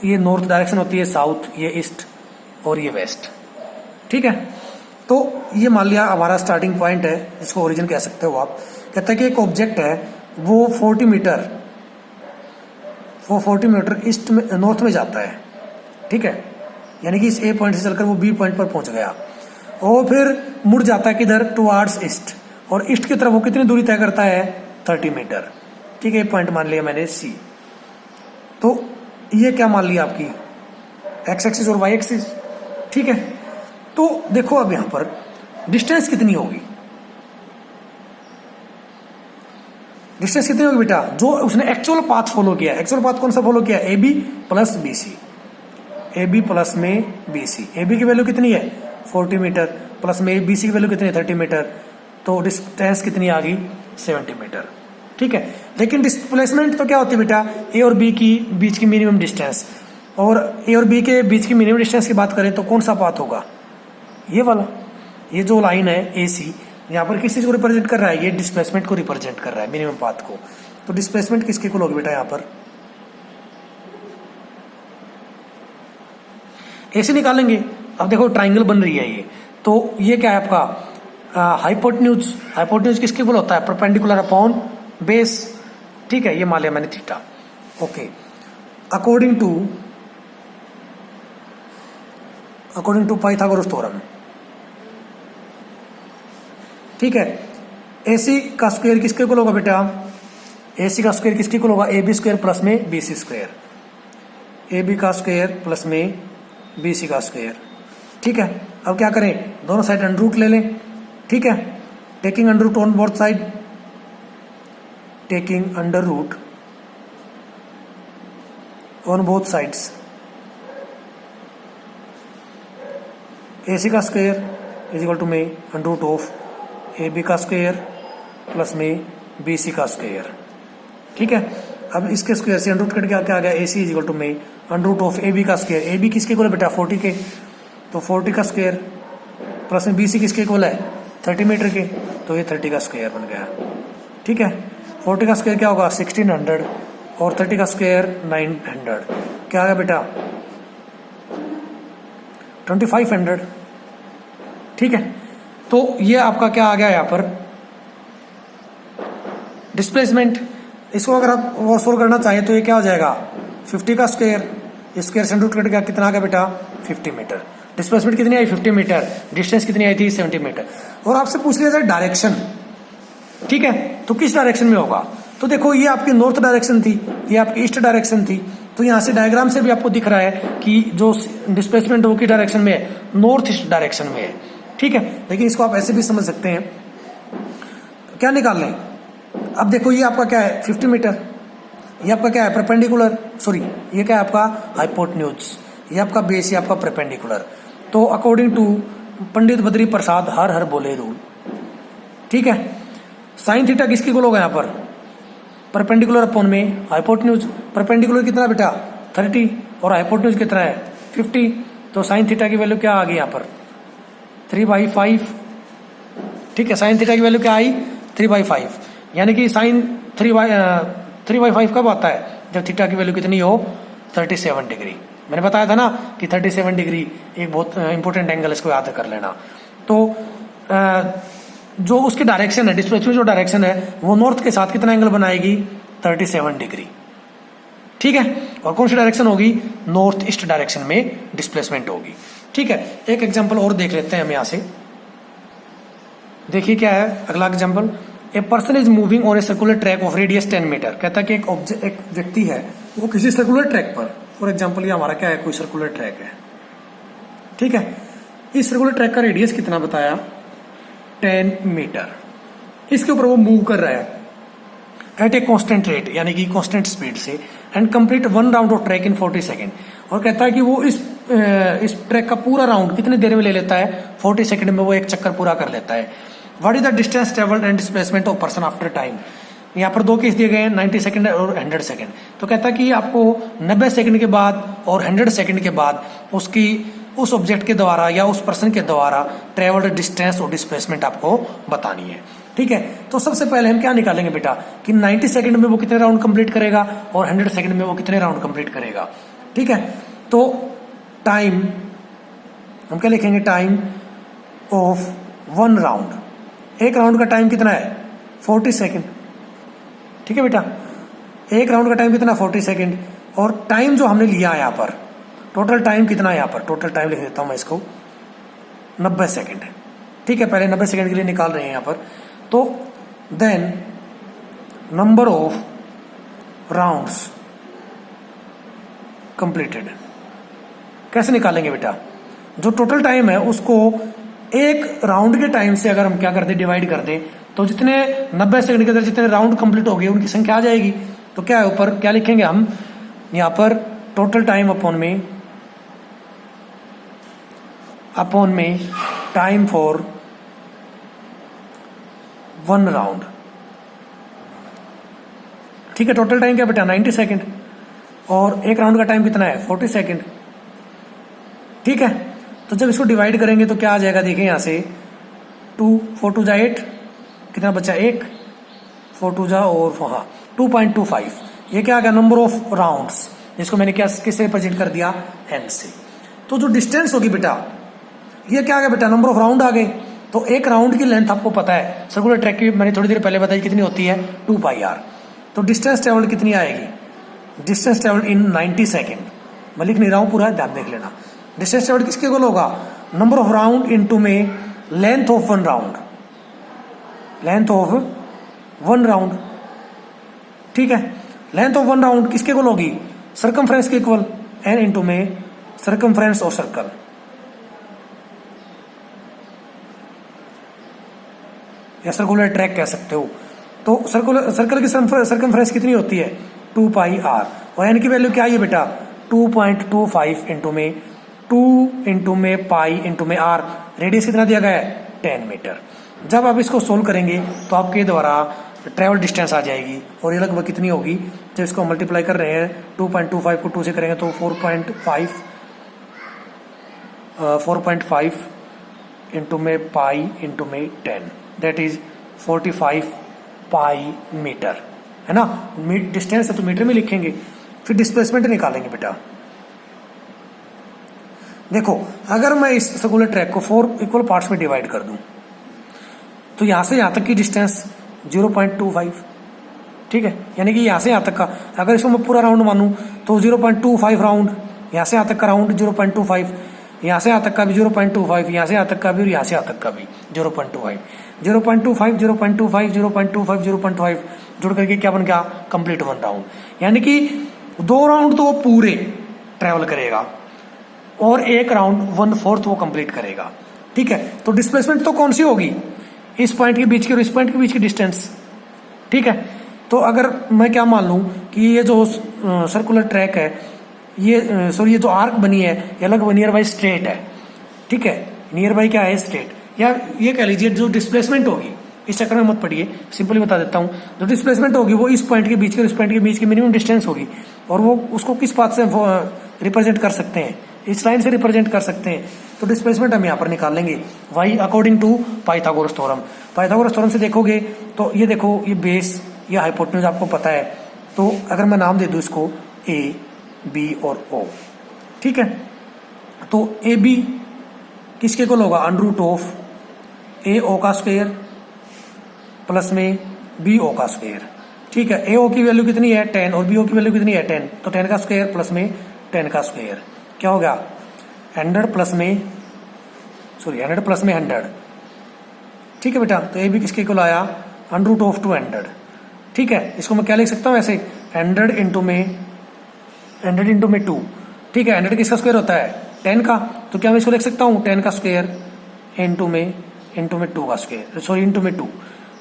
ये नॉर्थ डायरेक्शन होती है, साउथ, ये ईस्ट और ये वेस्ट। ठीक है, तो ये मान लिया हमारा स्टार्टिंग पॉइंट है, इसको ओरिजिन कह सकते हो आप। कहता है कि एक ऑब्जेक्ट है वो 40 मीटर ईस्ट में, नॉर्थ में जाता है। ठीक है, यानी कि इस ए पॉइंट से चलकर वो बी पॉइंट पर पहुंच गया और फिर मुड़ जाता है किधर? टुवार्ड्स ईस्ट, और ईस्ट की तरफ वो कितनी दूरी तय करता है? 30 मीटर। ठीक है, पॉइंट मान लिया मैंने सी। तो ये क्या मान लिया आपकी? एक्स एक्सिस और वाई एक्सिस। ठीक है, तो देखो अब यहां पर डिस्टेंस कितनी होगी? डिस्टेंस कितनी होगी बेटा? जो उसने एक्चुअल पाथ फॉलो किया। एक्चुअल पाथ कौन सा फॉलो किया? A B plus B C, A B plus में बी सी। ए बी की वैल्यू कितनी है? 40 मीटर, प्लस में बी सी की वैल्यू कितनी है? 30 मीटर, तो डिस्टेंस कितनी आ गई? 70 मीटर। ठीक है, लेकिन डिस्प्लेसमेंट तो क्या होती है बेटा? ए और बी की बीच की मिनिमम डिस्टेंस, और ए और बी के बीच की मिनिमम डिस्टेंस की बात करें तो कौन सा पाथ होगा? ये वाला, ये जो लाइन है ए सी, यहाँ पर किस चीज को रिप्रेजेंट कर रहा है? ये डिस्प्लेसमेंट को रिप्रेजेंट कर रहा है, मिनिमम पाथ को। तो डिस्प्लेसमेंट किसके इक्वल होगी बेटा? यहाँ पर ऐसे निकालेंगे। अब देखो ट्राइंगल बन रही है ये, तो ये क्या है आपका? हाइपोटेन्यूज। हाइपोटेन्यूज किसके इक्वल होता है? Perpendicular upon base. ठीक है, ये मान लिया मैंने theta. Okay, according to Pythagoras theorem. ठीक है, AC का स्क्वायर किसके इक्वल होगा बेटा? AC का स्क्वायर किसके इक्वल होगा? AB स्क्वायर प्लस में BC स्क्वायर, AB का स्क्वायर प्लस में BC का स्क्वायर। ठीक है, अब क्या करें? दोनों साइड अंडर रूट ले लें। ठीक है, taking under root on both side, taking under root on both sides. AC का स्क्वायर इज इक्वल टू में अंडर रूट ऑफ AB का स्क्वायर प्लस में BC का स्क्वायर। ठीक है, अब इसके स्क्वायर से अंडर रूट कट क्या आ गया? AC इज इक्वल टू में अंडर रूट ऑफ AB का स्क्वायर। AB किसके इक्वल है बेटा? 40 के, तो 40 का स्क्वायर प्लस में BC किसके इक्वल है? 30 मीटर के, तो ये 30 का स्क्वायर बन गया। ठीक है, 40 का स्क्वायर क्या होगा? 1600, और 30 का स्क्वायर 900, क्या आ गया बेटा? 2500। ठीक है, तो ये आपका क्या आ गया यहाँ पर? डिस्प्लेसमेंट। इसको अगर आप और सोल्व करना चाहें तो ये क्या हो जाएगा 50 का स्क्वायर, स्क्वायर से रूट कट गया, कितना आ गया बेटा 50 मीटर। डिस्प्लेसमेंट कितनी आई 50 मीटर, डिस्टेंस कितनी आई थी 70 मीटर। और आपसे पूछ लिया जाए डायरेक्शन, ठीक है, तो किस डायरेक्शन में होगा। तो देखो ये आपकी नॉर्थ डायरेक्शन थी, ये आपकी ईस्ट डायरेक्शन थी, तो यहाँ से डायग्राम से भी आपको दिख रहा है कि जो डिस्प्लेसमेंट वो की डायरेक्शन में है, नॉर्थ ईस्ट डायरेक्शन में है, ठीक है। लेकिन इसको आप ऐसे भी समझ सकते हैं, क्या निकाल लें। अब देखो ये आपका क्या है 50 मीटर, ये आपका क्या है परपेंडिकुलर, सॉरी ये क्या है आपका हाइपोटेन्यूज, ये आपका बेस, ये आपका परपेंडिकुलर। तो अकॉर्डिंग टू पंडित बद्री प्रसाद हर हर बोले रूल, ठीक है, साइन थीटा किसकी इक्वल होगा यहाँ पर परपेंडिकुलर अपॉन में हाइपोटेन्यूज। परपेंडिकुलर कितना बेटा 30 और हाइपोटेन्यूज कितना है 50, तो साइन थीटा की वैल्यू क्या आ गई यहाँ पर 3/5, ठीक है। साइन थीटा की वैल्यू क्या आई 3/5, यानी कि साइन 3/5 कब आता है जब थीटा की वैल्यू कितनी हो 37 डिग्री। मैंने बताया था ना कि 37 डिग्री एक बहुत इंपॉर्टेंट एंगल, इसको याद कर लेना। तो जो उसकी डायरेक्शन है, डिस्प्लेसमेंट जो डायरेक्शन है वो नॉर्थ के साथ कितना एंगल बनाएगी 37 डिग्री, ठीक है। और कौन सी डायरेक्शन होगी नॉर्थ ईस्ट डायरेक्शन में डिस्प्लेसमेंट होगी, ठीक है। एक एग्जांपल और देख लेते हैं हम यहाँ से, देखिए क्या है अगला example. A person is moving on a circular track of radius 10 metre. कहता है कि एक व्यक्ति है वो किसी सर्कुलर ट्रैक पर, फॉर एग्जाम्पल ये हमारा क्या है कोई सर्कुलर ट्रैक है, ठीक है। इस सर्कुलर ट्रैक का रेडियस कितना बताया 10 मीटर। इसके ऊपर वो मूव कर रहा है एट ए कांस्टेंट रेट, यानी कि कांस्टेंट स्पीड से, and complete 1 round of track in 40 second. और कहता है कि वो इस ट्रैक का पूरा राउंड कितनी देर में ले लेता है 40 सेकेंड में वो एक चक्कर पूरा कर लेता है। What is the distance travelled and displacement of person after time. यहाँ पर दो केस दिए गए हैं 90 सेकंड और 100 सेकंड। तो कहता है कि आपको 90 सेकंड के बाद और 100 सेकंड के बाद उसकी उस ऑब्जेक्ट के द्वारा या उस पर्सन के द्वारा ट्रेवल्ड डिस्टेंस और डिस्प्लेसमेंट आपको बतानी है, ठीक है। तो सबसे पहले हम क्या निकालेंगे बेटा कि 90 सेकंड में वो कितने राउंड कंप्लीट करेगा और 100 सेकंड में वो कितने राउंड कंप्लीट करेगा, ठीक है। तो टाइम हम क्या लिखेंगे टाइम ऑफ 1 राउंड, एक राउंड का टाइम कितना है 40 सेकंड, ठीक है बेटा। एक राउंड का टाइम कितना 40 सेकंड, और टाइम जो हमने लिया है यहाँ पर टोटल टाइम कितना है, यहाँ पर टोटल टाइम लिख देता हूं मैं इसको 90 सेकंड, ठीक है। पहले 90 सेकंड के लिए निकाल रहे हैं यहाँ पर। तो then number of rounds completed कैसे निकालेंगे बेटा, जो टोटल टाइम है उसको एक राउंड के टाइम से अगर हम क्या कर दें डिवाइड कर दें, तो जितने 90 सेकंड के अंदर जितने राउंड कंप्लीट हो गए उनकी संख्या आ जाएगी। तो क्या है ऊपर क्या लिखेंगे हम यहाँ पर टोटल टाइम अपॉन में टाइम फॉर 1 राउंड, ठीक है। टोटल टाइम क्या बेटा 90 सेकंड और एक राउंड का टाइम कितना है 40 सेकंड, ठीक है। तो जब इसको डिवाइड करेंगे तो क्या आ जाएगा देखिए यहाँ से 2 4 2 जा 8, कितना बचा 1 4 2 जा और हाँ 2.25, ये क्या आ गया नंबर ऑफ राउंड्स, जिसको मैंने क्या किससे रिप्रेजेंट कर दिया n से। तो जो डिस्टेंस होगी बेटा ये क्या आ गया बेटा नंबर ऑफ राउंड आ गए। तो एक राउंड की लेंथ आपको पता है सर्कुलर ट्रैक की मैंने थोड़ी देर पहले बताई कितनी होती है 2πr। तो डिस्टेंस ट्रेवल्ड कितनी आएगी, डिस्टेंस ट्रेवल्ड इन 90 सेकेंड, मैं लिख नहीं रहा हूं पूरा ध्यान देख लेना। डिस्टेंस ट्रेवल्ड किसके इक्वल होगा नंबर ऑफ राउंड इनटू में length of 1 round, length of 1 round, ठीक है। लेंथ ऑफ 1 राउंड किसके इक्वल होगी सर्कमफ्रेंस के इक्वल n इनटू में सर्कमफ्रेंस ऑफ सर्कल, या सर्कुलर ट्रैक कह सकते हो। तो सर्कल की सर्कमफ्रेंस कितनी होती है 2πr, और n की वैल्यू क्या है बेटा 2.25 इनटू में 2 इनटू में पाई इनटू में r, रेडियस कितना दिया गया है 10 मीटर। जब आप इसको सोल्व करेंगे तो आपके द्वारा ट्रेवल डिस्टेंस आ जाएगी, और ये लगभग कितनी होगी जब इसको मल्टीप्लाई कर रहे हैं 2.25 को 2 से करेंगे तो 4.5 इंटू में पाई इंटू में 10, दैट इज 45 पाई मीटर, है ना। डिस्टेंस है तो मीटर में लिखेंगे। फिर डिस्प्लेसमेंट निकालेंगे बेटा। देखो अगर मैं इस सर्कुलर ट्रैक को 4 इक्वल पार्ट्स में डिवाइड कर दूं तो यहां से यहां तक की डिस्टेंस 0.25, ठीक है, यानी कि यहाँ से यहाँ तक का अगर इसको मैं पूरा राउंड मानूं तो 0.25 राउंड, यहाँ से यहाँ तक का राउंड 0.25, यहाँ से यहाँ तक का भी 0.25, यहाँ से यहाँ तक का भी और यहाँ से यहाँ तक का भी 0.25, 0.25, 0.25, 0.25, 0.5 जुड़ करके क्या बन गया, कंप्लीट 1 राउंड। यानी कि 2 राउंड तो वो पूरे ट्रेवल करेगा और 1 राउंड 1/4 वो कंप्लीट करेगा। ठीक है, तो डिस्प्लेसमेंट तो कौन सी होगी, इस पॉइंट के बीच की और इस पॉइंट के बीच की डिस्टेंस। ठीक है, तो अगर मैं क्या मान लूं कि ये जो सर्कुलर ट्रैक है, ये सॉरी ये जो आर्क बनी है ये अलग नियर बाई स्ट्रेट है। ठीक है, नियर बाई क्या है, स्ट्रेट, या ये कह लीजिए जो डिस्प्लेसमेंट होगी, इस चक्कर में मत पड़िए, सिंपली बता देता हूँ, जो डिस्प्लेसमेंट होगी वो इस पॉइंट के बीच के और इस पॉइंट के बीच की मिनिमम डिस्टेंस होगी, और वो उसको किस बात से रिप्रेजेंट कर सकते हैं, इस लाइन से रिप्रेजेंट कर सकते हैं। तो डिस्प्लेसमेंट हम यहाँ पर निकाल लेंगे y according to Pythagoras theorem. Pythagoras theorem से देखोगे तो ये देखो, ये बेस, ये हाइपोटेन्यूज आपको पता है, तो अगर मैं नाम दे दूं इसको ए, बी और ओ। ठीक है, तो ए बी किसके इक्वल होगा, अंडर ऑफ ए ओ का स्क्वायर प्लस में बी ओ का स्क्वायर। ठीक है, ए ओ की वैल्यू कितनी है 10 और बी ओ की वैल्यू कितनी है 10, तो 10 का स्क्वायर प्लस में 10 का स्क्वायर क्या हो गया 100 प्लस में 100। ठीक है बेटा, तो ए बी किसके इक्वल आया, अंडर ऑफ 200। ठीक है, इसको मैं क्या लिख सकता हूँ ऐसे, 100 इंटू में 2। ठीक है, 100 किसका स्क्वायर होता है 10 का, तो क्या मैं इसको लिख सकता हूँ 10 का स्क्वायर इंटू में 2 का स्क्वायर, सॉरी इंटू में 2,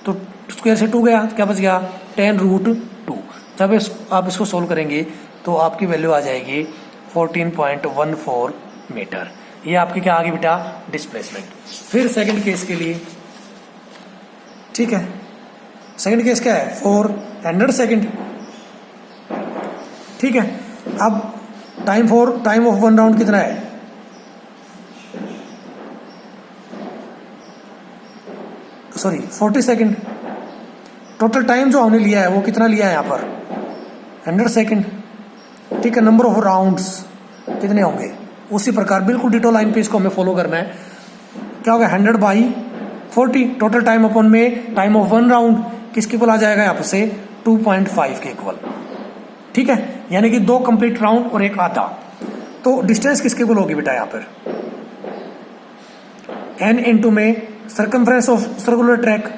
तो स्क्वायर से 2 गया, क्या बच गया 10√2। जब आप इसको सोल्व करेंगे तो आपकी वैल्यू आ जाएगी 14.14 मीटर। ये आपकी क्या आ गई बेटा, डिस्प्लेसमेंट। फिर सेकंड केस के लिए, ठीक है, सेकंड केस क्या है 400 सेकंड। ठीक है, अब टाइम ऑफ 1 राउंड कितना है, सॉरी 40 सेकंड। टोटल टाइम जो हमने लिया है वो कितना लिया है यहाँ पर 100 सेकंड। ठीक है, नंबर ऑफ राउंड्स कितने होंगे, उसी प्रकार बिल्कुल डिटो लाइन पे इसको हमें फॉलो करना है। क्या होगा 100/40, टोटल टाइम अपन में टाइम ऑफ 1 राउंड किसके इक्वल आ जाएगा यहाँ पर से 2.5 के इक्वल। ठीक है, यानी कि 2 कंप्लीट राउंड और 1 आधा। तो डिस्टेंस किसके इक्वल होगी बेटा यहाँ पर, n इंटू में सर्कमफ्रेंस ऑफ सर्कुलर ट्रैक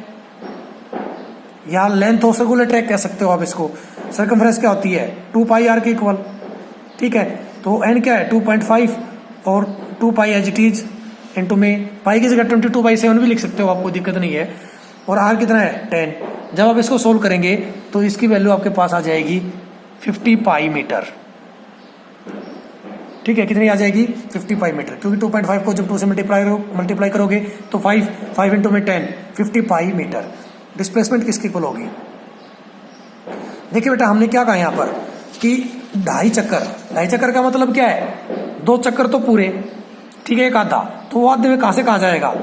या लेंथ ऑफ सर्कुलर ट्रैक कह सकते हो आप इसको। सर्कमफ्रेंस क्या होती है 2πr के इक्वल। ठीक है, तो n क्या है 2.5 और 2π एज इट इज इंटू में पाई की जगह 22/7 भी लिख सकते हो, आपको दिक्कत नहीं है। और r कितना है 10। जब आप इसको सोल्व करेंगे तो इसकी वैल्यू आपके पास आ जाएगी 50 पाई मीटर। ठीक है, कितनी आ जाएगी 50 पाई मीटर, क्योंकि 2.5 को जब 2 से मल्टीप्लाई करोगे तो 5 इंटू में 10 50 पाई मीटर। डिस्प्लेसमेंट किसकी इक्वल होगी, देखिए बेटा हमने क्या कहा यहाँ पर कि 2.5 चक्कर का मतलब क्या है 2 चक्कर तो पूरे। ठीक है, 1 आधा, तो वो आधे में कहाँ से कहाँ जाएगा,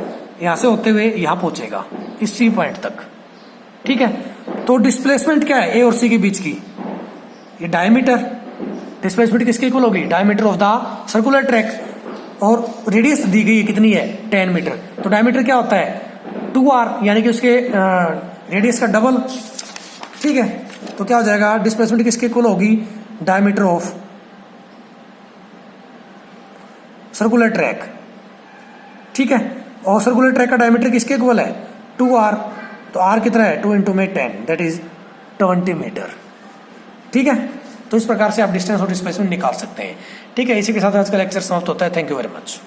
यहाँ से होते हुए यहाँ पहुंचेगा इस सी पॉइंट तक। ठीक है, तो डिस्प्लेसमेंट क्या है ए और सी के बीच की, ये डायमीटर। डिस्प्लेसमेंट किसके इक्वल होगी, diameter of the circular track. और रेडियस दी गई है कितनी है 10 मीटर, तो डायमीटर क्या होता है 2r, यानी कि उसके रेडियस का डबल। ठीक है, तो क्या हो जाएगा डिस्प्लेसमेंट किसके इक्वल होगी, डायमीटर ऑफ सर्कुलर ट्रैक। ठीक है, और सर्कुलर ट्रैक का डायमीटर किसके इक्वल है 2r, तो r कितना है 2 इंटू में 10 दैट इज 20 मीटर। ठीक है, तो इस प्रकार से आप डिस्टेंस और डिस्प्लेसमेंट निकाल सकते हैं। ठीक है, इसी के साथ आज का लेक्चर समाप्त होता है। Thank you very much.